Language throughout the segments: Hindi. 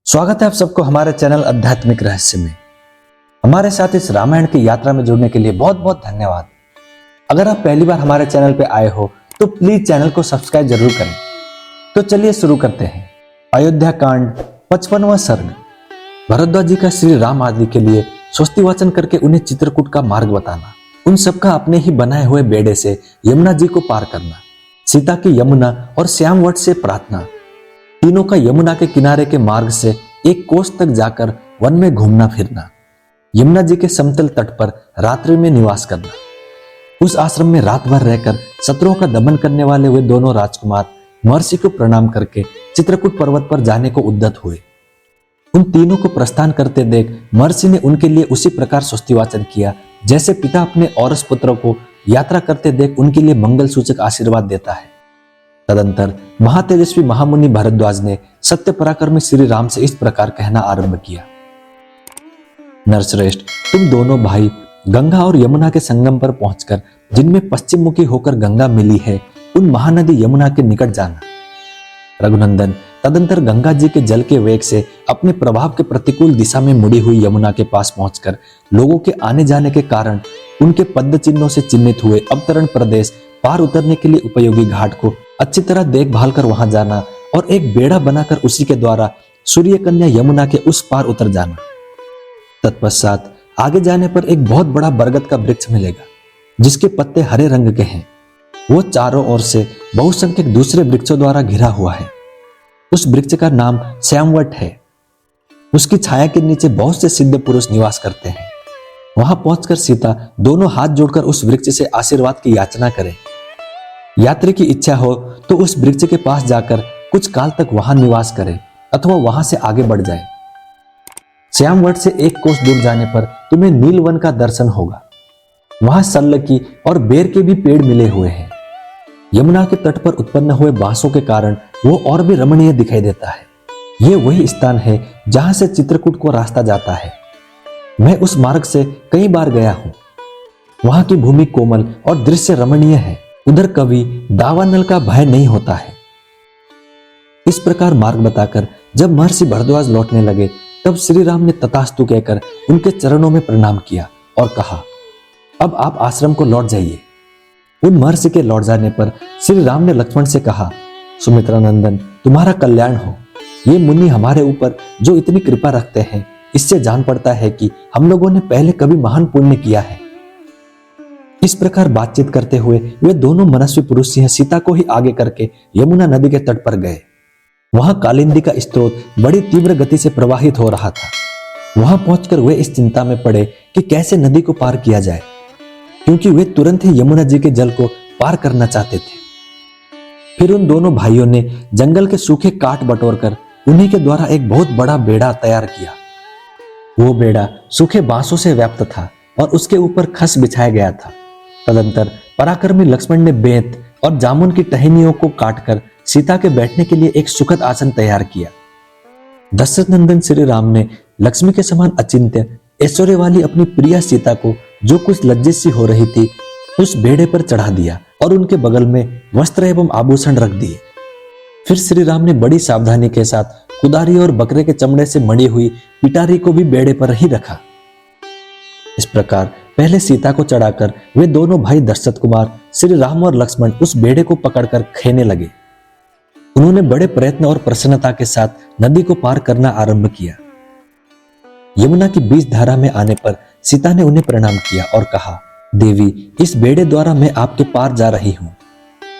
स्वागत है आप सबको हमारे चैनल आध्यात्मिक रहस्य में। हमारे साथ इस रामायण की यात्रा में जुड़ने के लिए बहुत बहुत धन्यवाद। अगर आप पहली बार हमारे चैनल पे आए हो तो प्लीज चैनल को सब्सक्राइब जरूर करें। तो चलिए शुरू करते हैं। अयोध्या कांड 55वां सर्ग। भरद्वाज जी का श्री राम आदि के लिए स्वस्ति वाचन करके उन्हें चित्रकूट का मार्ग बताना, उन सबका अपने ही बनाए हुए बेड़े से यमुना जी को पार करना, सीता की यमुना और श्यामवट से प्रार्थना, तीनों का यमुना के किनारे के मार्ग से एक कोस तक जाकर वन में घूमना फिरना, यमुना जी के समतल तट पर रात्रि में निवास करना। उस आश्रम में रात भर रहकर शत्रुओं का दमन करने वाले वे दोनों राजकुमार महर्षि को प्रणाम करके चित्रकूट पर्वत पर जाने को उद्यत हुए। उन तीनों को प्रस्थान करते देख महर्षि ने उनके लिए उसी प्रकार स्वस्तिवाचन किया जैसे पिता अपने औरस पुत्रों को यात्रा करते देख उनके लिए मंगल सूचक आशीर्वाद देता है। तदंतर महातेजस्वी महामुनि भरद्वाज ने सत्य पराक्रमी श्री राम से इस प्रकार कहना आरंभ किया। नरश्रेष्ठ, तुम दोनों भाई गंगा और यमुना के संगम पर पहुंचकर, जिनमें पश्चिम मुखी होकर गंगा मिली है, उन महानदी यमुना के निकट जाना। रघुनंदन, तदंतर गंगा जी के जल के वेग से अपने प्रभाव के प्रतिकूल दिशा में मुड़ी हुई यमुना के पास पहुंचकर लोगों के आने जाने के कारण उनके पद्म चिन्हों से चिन्हित हुए अवतरण प्रदेश पार उतरने के लिए उपयोगी घाट को अच्छी तरह देखभाल कर वहां जाना और एक बेड़ा बनाकर उसी के द्वारा सूर्य कन्या यमुना के उस पार उतर जाना। तत्पश्चात आगे जाने पर एक बहुत बड़ा बरगद का वृक्ष मिलेगा जिसके पत्ते हरे रंग के हैं। वो चारों ओर से बहुसंख्यक दूसरे वृक्षों द्वारा घिरा हुआ है। उस वृक्ष का नाम श्यामवट है। उसकी छाया के नीचे बहुत से सिद्ध पुरुष निवास करते हैं। वहां पहुंचकर सीता दोनों हाथ जोड़कर उस वृक्ष से आशीर्वाद की याचना करे। यात्री की इच्छा हो तो उस वृक्ष के पास जाकर कुछ काल तक वहां निवास करे अथवा वहां से आगे बढ़ जाए। श्यामवट से एक कोस दूर जाने पर तुम्हें नीलवन का दर्शन होगा। वहां सल्ल की और बेर के भी पेड़ मिले हुए हैं। यमुना के तट पर उत्पन्न हुए बांसों के कारण वो और भी रमणीय दिखाई देता है। ये वही स्थान है जहां से चित्रकूट को रास्ता जाता है। मैं उस मार्ग से कई बार गया हूं। वहां की भूमि कोमल और दृश्य रमणीय है। उधर कभी दावानल का भय नहीं होता है। इस प्रकार मार्ग बताकर जब महर्षि भरद्वाज लौटने लगे तब श्री राम ने तथास्तु कहकर उनके चरणों में प्रणाम किया और कहा, अब आप आश्रम को लौट जाइए। उन महर्षि के लौट जाने पर श्री राम ने लक्ष्मण से कहा, सुमित्रा नंदन, तुम्हारा कल्याण हो। ये मुनि हमारे ऊपर जो इतनी कृपा रखते हैं, इससे जान पड़ता है कि हम लोगों ने पहले कभी महान पुण्य किया है। इस प्रकार बातचीत करते हुए वे दोनों मनस्वी पुरुष सिंह सीता को ही आगे करके यमुना नदी के तट पर गए। वहां कालिंदी का स्रोत बड़ी तीव्र गति से प्रवाहित हो रहा था। वहां पहुंचकर वे इस चिंता में पड़े कि कैसे नदी को पार किया जाए, क्योंकि वे तुरंत ही यमुना जी के जल को पार करना चाहते थे। फिर उन दोनों भाइयों ने जंगल के सूखे काट बटोरकर उन्हीं के द्वारा एक बहुत बड़ा बेड़ा तैयार किया। वो बेड़ा सूखे बांसों से व्याप्त था और उसके ऊपर खस बिछाया गया था। तदंतर पराक्रमी लक्ष्मण ने बेंत और जामुन की टहनियों को काटकर सीता के बैठने के लिए एक सुखद आसन तैयार किया। दशरथ नंदन श्री राम ने लक्ष्मी के समान अचिंत्य ऐश्वर्य वाली अपनी प्रिया सीता को, जो कुछ लज्जित सी हो रही थी, उस बेड़े पर चढ़ा दिया और उनके बगल में वस्त्र एवं आभूषण रख दिए। फिर श्री राम ने बड़ी सावधानी के साथ कुदारी और बकरे के चमड़े से मड़ी हुई पिटारी को भी बेड़े पर ही रखा। इस प्रकार पहले सीता को चढ़ाकर वे दोनों भाई दशरथ कुमार श्री राम और लक्ष्मण उस बेड़े को पकड़कर खेने लगे। उन्होंने बड़े प्रयत्न और प्रसन्नता के साथ नदी को पार करना आरंभ किया। यमुना की बीच धारा में आने पर सीता ने उन्हें प्रणाम किया और कहा, देवी, इस बेड़े द्वारा मैं आपके पार जा रही हूं।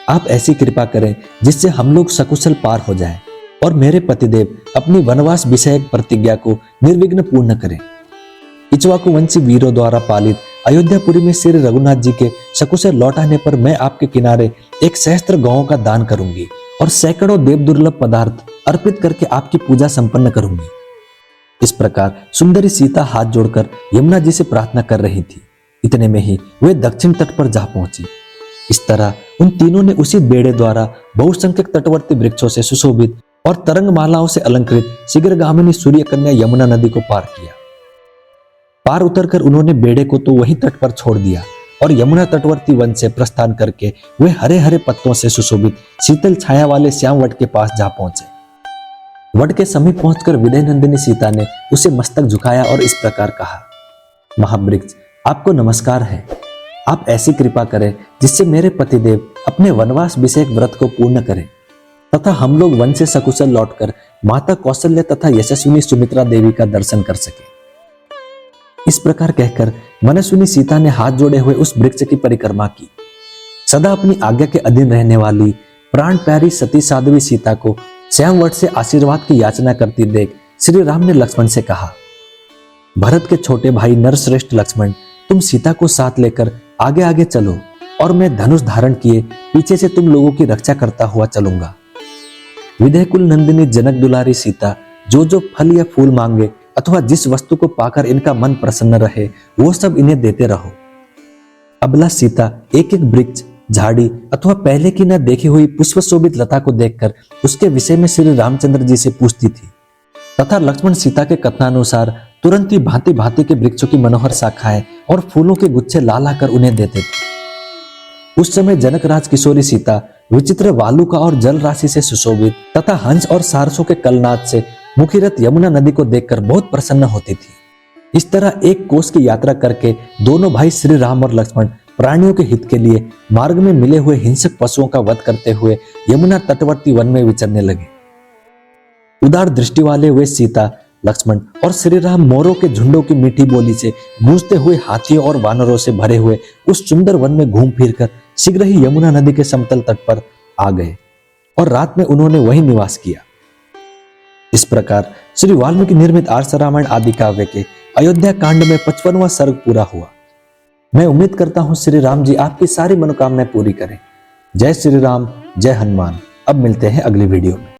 आप ऐसी कृपा करें जिससे हम लोग सकुशल पार हो जाएं और मेरे पतिदेव अपनी वनवास विषयक प्रतिज्ञा को निर्विघ्न पूर्ण करें। इक्ष्वाकु वंशी वीरों द्वारा पालित अयोध्यापुरी में श्री रघुनाथ जी के सकुशल लौट आने पर मैं आपके किनारे एक सहस्त्र गौओं का दान करूंगी और सैकड़ों देव दुर्लभ पदार्थ अर्पित करके आपकी पूजा संपन्न करूंगी। इस प्रकार सुंदरी सीता हाथ जोड़कर यमुना जी से प्रार्थना कर रही थी। इतने में ही वे दक्षिण तट पर जा पहुंची। इस तरह उन तीनों ने उसी बेड़े द्वारा बहुसंख्यक तटवर्ती वृक्षों से सुशोभित और तरंगमालाओं से अलंकृत शीघ्रगामिनी सूर्य कन्या यमुना नदी को पार किया। पार उतरकर उन्होंने बेड़े को तो वहीं तट पर छोड़ दिया और यमुना तटवर्ती वन से प्रस्थान करके वे हरे हरे पत्तों से सुशोभित शीतल छाया वाले श्यामवट के पास जा पहुंचे। वट के समीप पहुंचकर विदय नंदिनी सीता ने उसे मस्तक झुकाया और इस प्रकार कहा, महावृक्ष, आपको नमस्कार है। आप ऐसी कृपा करें जिससे मेरे पतिदेव अपने वनवास विषयक व्रत को पूर्ण करें तथा हम लोग वन से सकुशल लौटकर माता कौशल्य तथा यशस्विनी सुमित्रा देवी का दर्शन कर सके। इस प्रकार कहकर मनस्विनी सीता ने हाथ जोड़े हुए उस वृक्ष की परिक्रमा की। सदा अपनी आज्ञा के अधीन रहने वाली प्राण प्यारी सती साध्वी सीता को श्यामवट से आशीर्वाद की याचना करती देख श्री राम ने लक्ष्मण से कहा, भरत के छोटे भाई नरश्रेष्ठ लक्ष्मण, तुम सीता को साथ लेकर आगे आगे चलो और मैं धनुष धारण किए पीछे से तुम लोगों की रक्षा करता हुआ चलूंगा। विदेह कुल नंदिनी जनक दुलारी सीता जो फल या फूल मांगे अथवा जिस वस्तु को पाकर इनका मन प्रसन्न रहे वो सब इन्हें देते रहो। अबला सीता एक एक वृक्ष, झाड़ी अथवा पहले की न देखी हुई पुष्प शोभित लता को देखकर उसके विषय में श्री रामचंद्र जी से पूछती थी तथा लक्ष्मण सीता के कथनानुसार तुरंत ही भांति भांति के वृक्षों की मनोहर शाखाएं और फूलों के गुच्छे ला ला कर उन्हें देते थे। उस समय जनक राज किशोरी सीता विचित्र वालुका और जल राशि से सुशोभित तथा हंस और सारसों के कलनाद से मुखीरत यमुना नदी को देखकर बहुत प्रसन्न होती थी। इस तरह एक कोस की यात्रा करके दोनों भाई श्री राम और लक्ष्मण प्राणियों के हित के लिए मार्ग में मिले हुए हिंसक पशुओं का वध करते हुए यमुना तटवर्ती वन में विचरने लगे। उदार दृष्टि वाले वे सीता, लक्ष्मण और श्री राम मोरों के झुंडों की मीठी बोली से गूंजते हुए हाथियों और वानरों से भरे हुए उस सुंदर वन में घूम फिर कर शीघ्र ही यमुना नदी के समतल तट पर आ गए और रात में उन्होंने वहीं निवास किया। इस प्रकार श्री वाल्मीकि निर्मित आर्ष रामायण आदि काव्य के अयोध्या कांड में 55वां सर्ग पूरा हुआ। मैं उम्मीद करता हूं श्री राम जी आपकी सारी मनोकामनाएं पूरी करें। जय श्री राम, जय हनुमान। अब मिलते हैं अगली वीडियो में।